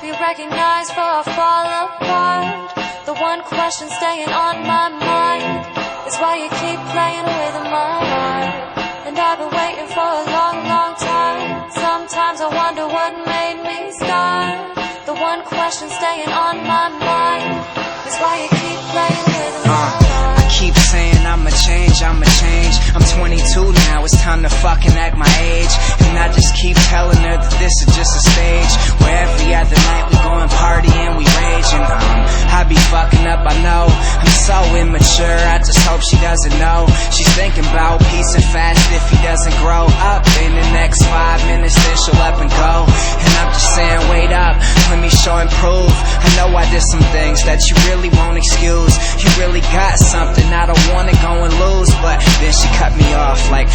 be recognized before I fall apart. The one question staying on my mind is why you keep playing with my heart. And I've been waiting for a long, long time. Sometimes I wonder what made me start. The one question staying on my mind is why you keep playing with my heart. I keep saying I'ma change, I'ma change. I'm 22 now, it's time to fucking act my age. And I just keep telling her that this is just a stage, where every other night we go and party and we rage. And I be fucking up, I know. I'm so immature, I just hope she doesn't know. She's thinking about peace and fast if he doesn't grow up. In the next 5 minutes then she'll up and go. And I'm just saying wait up, let me show and prove. I know I did some things that you really won't excuse. You really got something, I don't wanna go and lose. But then she cut me off like,